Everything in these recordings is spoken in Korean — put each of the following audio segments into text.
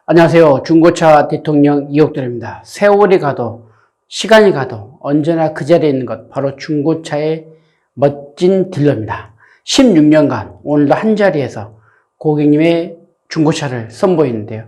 안녕하세요. 중고차 대통령 이옥돌입니다. 세월이 가도 시간이 가도 언제나 그 자리에 있는 것, 바로 중고차의 멋진 딜러입니다. 16년간 오늘도 한자리에서 고객님의 중고차를 선보이는데요.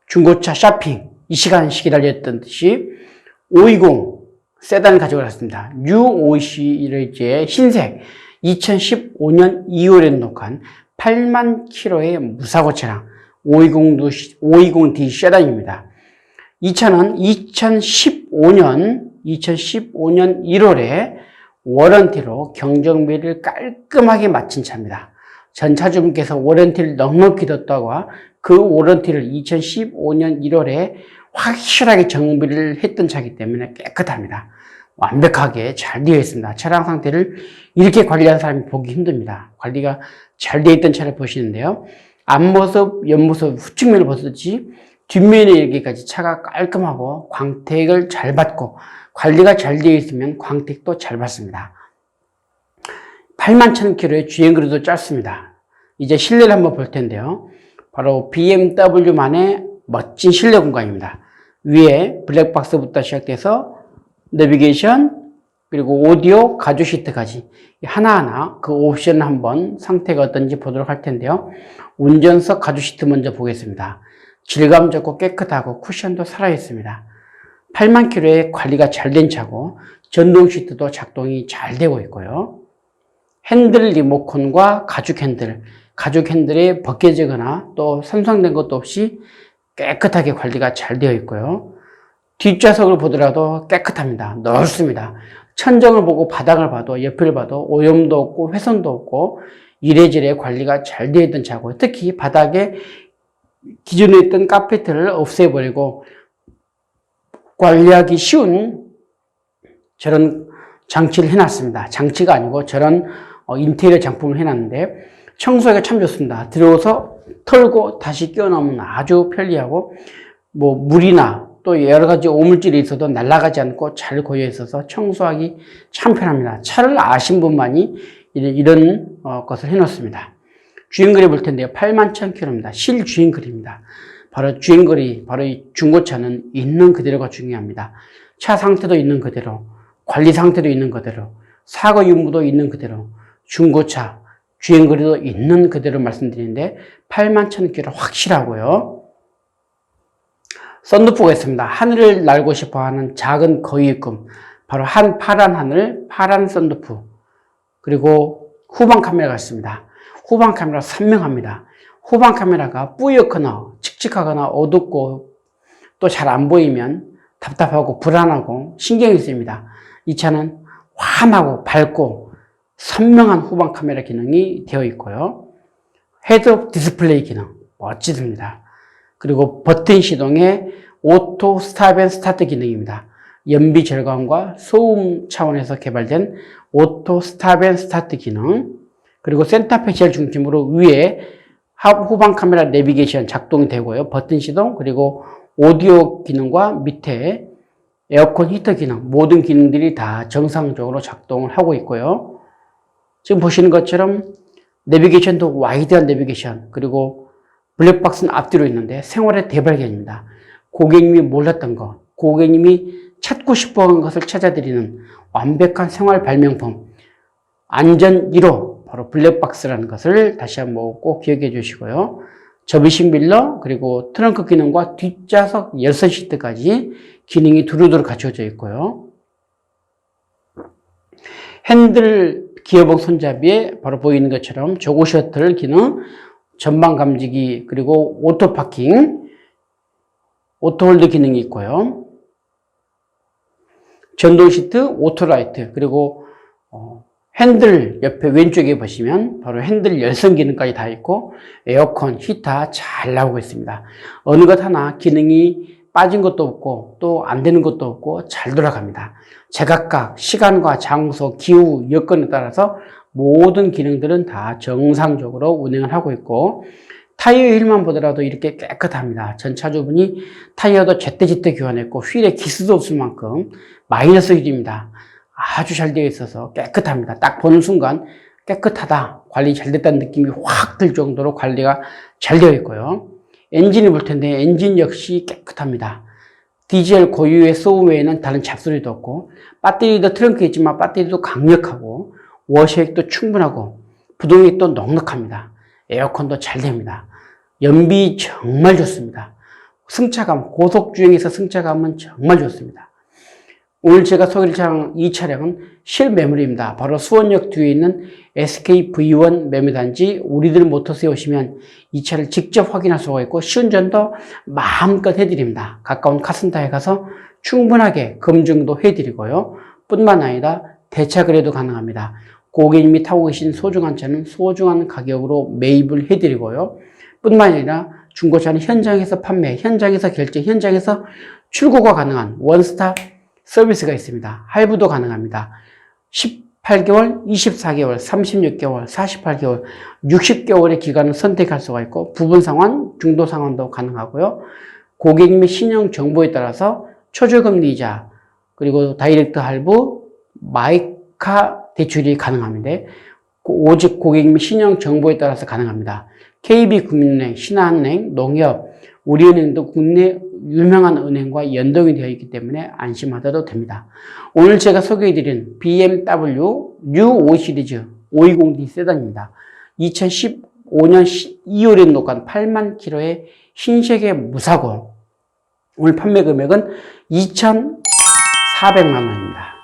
중고차 쇼핑, 이 시간씩 기다렸던 듯이 520 세단을 가지고 왔습니다. U5 시리즈의 흰색 2015년 2월에 녹한 8만 킬로의 무사고 차량 520D 세단입니다. 이 차는 2015년 1월에 워런티로 경정비를 깔끔하게 마친 차입니다. 전 차주분께서 워런티를 넉넉히 뒀다가 그 워런티를 2015년 1월에 확실하게 정비를 했던 차이기 때문에 깨끗합니다. 완벽하게 잘 되어 있습니다. 차량 상태를 이렇게 관리하는 사람이 보기 힘듭니다. 관리가 잘 되어 있던 차를 보시는데요. 앞모습, 옆모습, 후측면을 보셨지 뒷면에 이렇게까지 차가 깔끔하고 광택을 잘 받고 관리가 잘 되어 있으면 광택도 잘 받습니다. 8만 1000km의 주행거리도 짧습니다. 이제 실내를 한번 볼 텐데요. 바로 BMW만의 멋진 실내 공간입니다. 위에 블랙박스부터 시작돼서 내비게이션, 그리고 오디오, 가죽 시트까지 하나하나 그 옵션을 한번 상태가 어떤지 보도록 할 텐데요. 운전석 가죽 시트 먼저 보겠습니다. 질감 좋고 깨끗하고 쿠션도 살아있습니다. 8만 킬로의 관리가 잘 된 차고 전동 시트도 작동이 잘 되고 있고요. 핸들 리모컨과 가죽 핸들이 벗겨지거나 또 손상된 것도 없이 깨끗하게 관리가 잘 되어 있고요. 뒷좌석을 보더라도 깨끗합니다. 넓습니다. 천정을 보고 바닥을 봐도 옆을 봐도 오염도 없고 훼손도 없고 이래저래 관리가 잘 되어 있던 차고, 특히 바닥에 기존에 있던 카페트를 없애버리고 관리하기 쉬운 저런 장치를 해놨습니다. 장치가 아니고 저런 인테리어 장품을 해놨는데 청소하기가 참 좋습니다. 들어오서 털고 다시 끼워 넣으면 아주 편리하고, 물이나 또 여러 가지 오물질이 있어도 날아가지 않고 잘 고여 있어서 청소하기 참 편합니다. 차를 아신 분만이 이런 것을 해놓습니다. 주행거리 볼 텐데요. 8만 1000km입니다. 실주행거리입니다. 바로 주행거리, 바로 이 중고차는 있는 그대로가 중요합니다. 차 상태도 있는 그대로, 관리 상태도 있는 그대로, 사고 유무도 있는 그대로, 중고차 주행거리도 있는 그대로 말씀드리는데 8만 1000km 확실하고요. 썬루프가 있습니다. 하늘을 날고 싶어하는 작은 거위꿈, 바로 파란 하늘, 파란 썬루프. 그리고 후방 카메라가 있습니다. 후방 카메라 선명합니다. 후방 카메라가 뿌옇거나 칙칙하거나 어둡고 또 잘 안 보이면 답답하고 불안하고 신경이 쓰입니다. 이 차는 환하고 밝고 선명한 후방 카메라 기능이 되어 있고요. 헤드업 디스플레이 기능 멋지습니다. 그리고 버튼 시동의 오토 스탑 앤 스타트 기능입니다. 연비 절감과 소음 차원에서 개발된 오토 스탑 앤 스타트 기능, 그리고 센터 패널 중심으로 위에 후방 카메라 내비게이션 작동이 되고요. 버튼 시동, 그리고 오디오 기능과 밑에 에어컨 히터 기능, 모든 기능들이 다 정상적으로 작동을 하고 있고요. 지금 보시는 것처럼 내비게이션도 와이드한 내비게이션, 그리고 블랙박스는 앞뒤로 있는데 생활의 대발견입니다. 고객님이 몰랐던 것, 고객님이 찾고 싶어하는 것을 찾아드리는 완벽한 생활 발명품, 안전 1호, 바로 블랙박스라는 것을 다시 한번 꼭 기억해 주시고요. 접이식 밀러, 그리고 트렁크 기능과 뒷좌석 열선 시트까지 기능이 두루두루 갖춰져 있고요. 핸들 기어봉 손잡이에 바로 보이는 것처럼 조고 셔틀 기능, 전방 감지기, 그리고 오토 파킹, 오토 홀드 기능이 있고요. 전동 시트, 오토 라이트, 그리고 핸들 옆에 왼쪽에 보시면 바로 핸들 열선 기능까지 다 있고 에어컨, 히터 잘 나오고 있습니다. 어느 것 하나 기능이 빠진 것도 없고 또 안 되는 것도 없고 잘 돌아갑니다. 제각각 시간과 장소, 기후, 여건에 따라서 모든 기능들은 다 정상적으로 운행을 하고 있고, 타이어 휠만 보더라도 이렇게 깨끗합니다. 전 차주분이 타이어도 제때제때 교환했고 휠에 기스도 없을 만큼 마이너스 휠입니다. 아주 잘 되어 있어서 깨끗합니다. 딱 보는 순간 깨끗하다, 관리 잘 됐다는 느낌이 확 들 정도로 관리가 잘 되어 있고요. 엔진이 볼 텐데 엔진 역시 깨끗합니다. 디젤 고유의 소음 외에는 다른 잡소리도 없고, 배터리도 트렁크에 있지만 배터리도 강력하고, 워셔액도 충분하고, 부동액도 넉넉합니다. 에어컨도 잘 됩니다. 연비 정말 좋습니다. 승차감, 고속주행에서 승차감은 정말 좋습니다. 오늘 제가 소개할 이 차량은 실매물입니다. 바로 수원역 뒤에 있는 SKV1 매물단지 우리들 모터스에 오시면 이 차를 직접 확인할 수가 있고 시운전도 마음껏 해드립니다. 가까운 카센터에 가서 충분하게 검증도 해드리고요. 뿐만 아니라 대차 거래도 가능합니다. 고객님이 타고 계신 소중한 차는 소중한 가격으로 매입을 해드리고요. 뿐만 아니라 중고차는 현장에서 판매, 현장에서 결제, 현장에서 출고가 가능한 원스톱 서비스가 있습니다. 할부도 가능합니다. 18개월, 24개월, 36개월, 48개월, 60개월의 기간을 선택할 수가 있고 부분 상환, 중도 상환도 가능하고요. 고객님의 신용 정보에 따라서 초저금리 이자, 그리고 다이렉트 할부, 마이카 대출이 가능합니다. 오직 고객님의 신용 정보에 따라서 가능합니다. KB국민은행, 신한은행, 농협, 우리은행도 국내 유명한 은행과 연동이 되어 있기 때문에 안심하셔도 됩니다. 오늘 제가 소개해드린 BMW U5 시리즈 520D 세단입니다. 2015년 2월에 녹한 8만 킬로의 흰색의 무사고, 오늘 판매 금액은 2,400만 원입니다.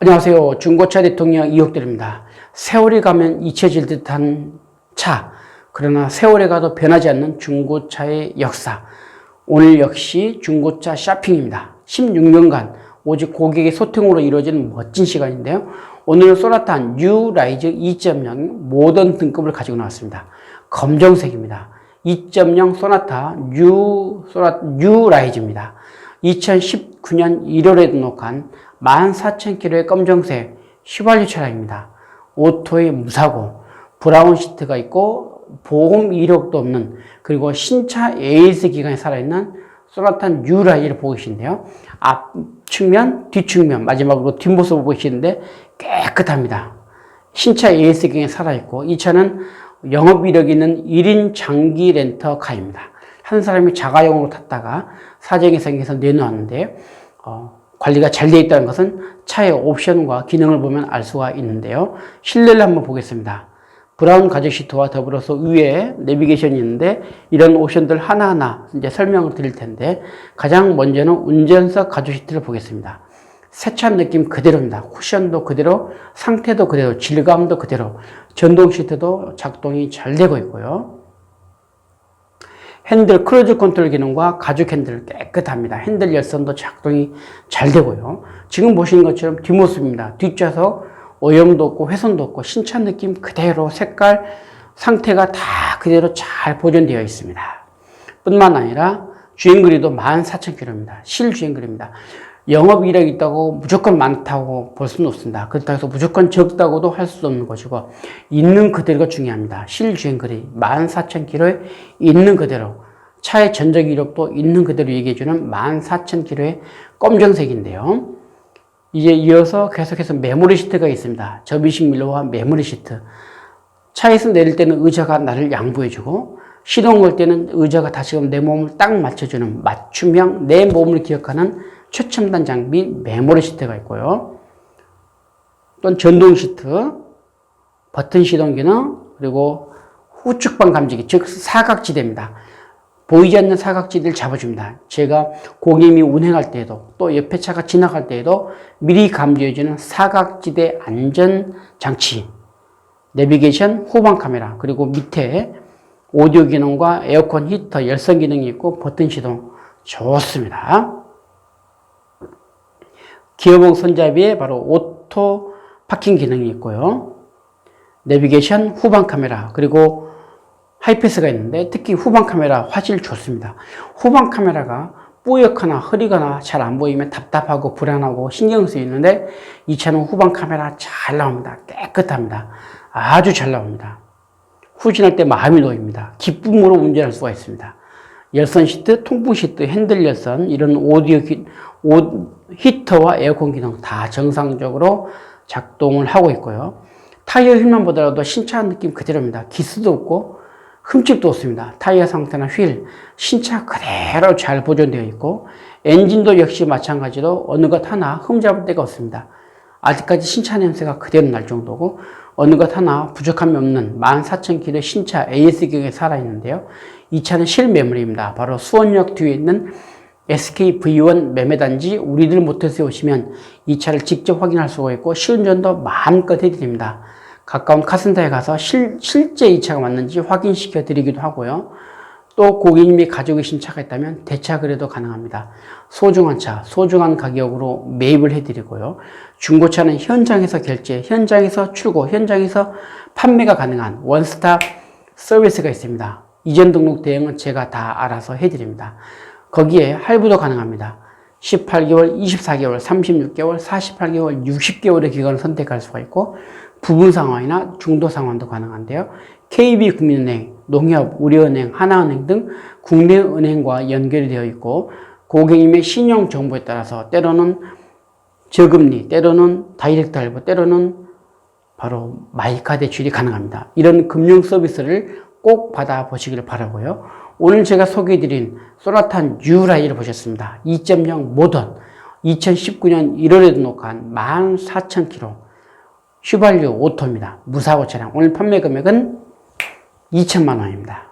안녕하세요. 중고차 대통령 이혁들입니다. 세월이 가면 잊혀질 듯한 차, 그러나 세월에 가도 변하지 않는 중고차의 역사. 오늘 역시 중고차 쇼핑입니다. 16년간 오직 고객의 소통으로 이루어지는 멋진 시간인데요. 오늘은 소나타 뉴 라이즈 2.0 모던 등급을 가지고 나왔습니다. 검정색입니다. 2.0 소나타 뉴 라이즈입니다. 2019년 1월에 등록한 14,000km의 검정색 휘발유 차량입니다. 오토의 무사고, 브라운 시트가 있고 보험 이력도 없는, 그리고 신차 AS 기간에 살아있는 소나타 뉴 라이즈를 보고 계신데요. 앞 측면, 뒤 측면, 마지막으로 뒷모습을 보시는데 깨끗합니다. 신차 AS 기간에 살아있고 이 차는 영업 이력이 있는 1인 장기 렌터카입니다. 한 사람이 자가용으로 탔다가 사정이 생겨서 내놓았는데 관리가 잘 되어 있다는 것은 차의 옵션과 기능을 보면 알 수가 있는데요. 실내를 한번 보겠습니다. 브라운 가죽 시트와 더불어서 위에 내비게이션이 있는데 이런 옵션들 하나하나 이제 설명을 드릴 텐데 가장 먼저는 운전석 가죽 시트를 보겠습니다. 세차 느낌 그대로입니다. 쿠션도 그대로, 상태도 그대로, 질감도 그대로, 전동 시트도 작동이 잘 되고 있고요. 핸들 크루즈 컨트롤 기능과 가죽 핸들 깨끗합니다. 핸들 열선도 작동이 잘 되고요. 지금 보시는 것처럼 뒷모습입니다. 뒷좌석 오염도 없고 훼손도 없고 신차 느낌 그대로, 색깔, 상태가 다 그대로 잘 보존되어 있습니다. 뿐만 아니라 주행거리도 14,000km입니다. 실주행거리입니다. 영업 이력이 있다고 무조건 많다고 볼 수는 없습니다. 그렇다고 해서 무조건 적다고도 할 수 없는 것이고 있는 그대로가 중요합니다. 실주행거리 14,000km에 있는 그대로, 차의 전적 이력도 있는 그대로 얘기해주는 14,000km의 검정색인데요. 이제 이어서 계속해서 메모리 시트가 있습니다. 접이식 밀러와 메모리 시트. 차에서 내릴 때는 의자가 나를 양보해주고 시동 걸 때는 의자가 다시금 내 몸을 딱 맞춰주는 맞춤형 내 몸을 기억하는 최첨단 장비 메모리 시트가 있고요. 또는 전동 시트, 버튼 시동 기능, 그리고 후측방 감지기, 즉 사각지대입니다. 보이지 않는 사각지대를 잡아줍니다. 제가 고객님이 운행할 때에도 또 옆에 차가 지나갈 때에도 미리 감지해주는 사각지대 안전장치, 내비게이션, 후방 카메라, 그리고 밑에 오디오 기능과 에어컨 히터, 열선 기능이 있고 버튼 시동 좋습니다. 기어봉 손잡이에 바로 오토 파킹 기능이 있고요. 내비게이션, 후방 카메라, 그리고 하이패스가 있는데 특히 후방 카메라 화질 좋습니다. 후방 카메라가 뿌옇거나 흐리거나 잘 안 보이면 답답하고 불안하고 신경 쓰이는데 이 차는 후방 카메라 잘 나옵니다. 깨끗합니다. 아주 잘 나옵니다. 후진할 때 마음이 놓입니다. 기쁨으로 운전할 수가 있습니다. 열선 시트, 통풍 시트, 핸들 열선, 이런 오디오 히터와 에어컨 기능 다 정상적으로 작동을 하고 있고요. 타이어 휠만 보더라도 신차 느낌 그대로입니다. 기스도 없고 흠집도 없습니다. 타이어 상태나 휠, 신차 그대로 잘 보존되어 있고 엔진도 역시 마찬가지로 어느 것 하나 흠잡을 데가 없습니다. 아직까지 신차 냄새가 그대로 날 정도고 어느 것 하나 부족함이 없는 14,000km 신차 AS경에 살아있는데요. 이 차는 실매물입니다. 바로 수원역 뒤에 있는 SKV1 매매단지 우리들 모터스에 오시면 이 차를 직접 확인할 수가 있고 시운전도 마음껏 해드립니다. 가까운 카센터에 가서 실제 이 차가 맞는지 확인시켜 드리기도 하고요. 또 고객님이 가지고 계신 차가 있다면 대차 거래도 가능합니다. 소중한 차, 소중한 가격으로 매입을 해드리고요. 중고차는 현장에서 결제, 현장에서 출고, 현장에서 판매가 가능한 원스톱 서비스가 있습니다. 이전 등록 대행은 제가 다 알아서 해드립니다. 거기에 할부도 가능합니다. 18개월, 24개월, 36개월, 48개월, 60개월의 기간을 선택할 수가 있고 부분 상환이나 중도 상환도 가능한데요. KB국민은행, 농협, 우리은행, 하나은행 등 국내 은행과 연결이 되어 있고 고객님의 신용 정보에 따라서 때로는 저금리, 때로는 다이렉트 할부, 때로는 바로 마이카 대출이 가능합니다. 이런 금융 서비스를 꼭 받아보시길 바라고요. 오늘 제가 소개해드린 소나타 뉴라이를 보셨습니다. 2.0 모던 2019년 1월에 등록한 14,000km 휘발유 오토입니다. 무사고 차량. 오늘 판매 금액은 2,000만 원입니다.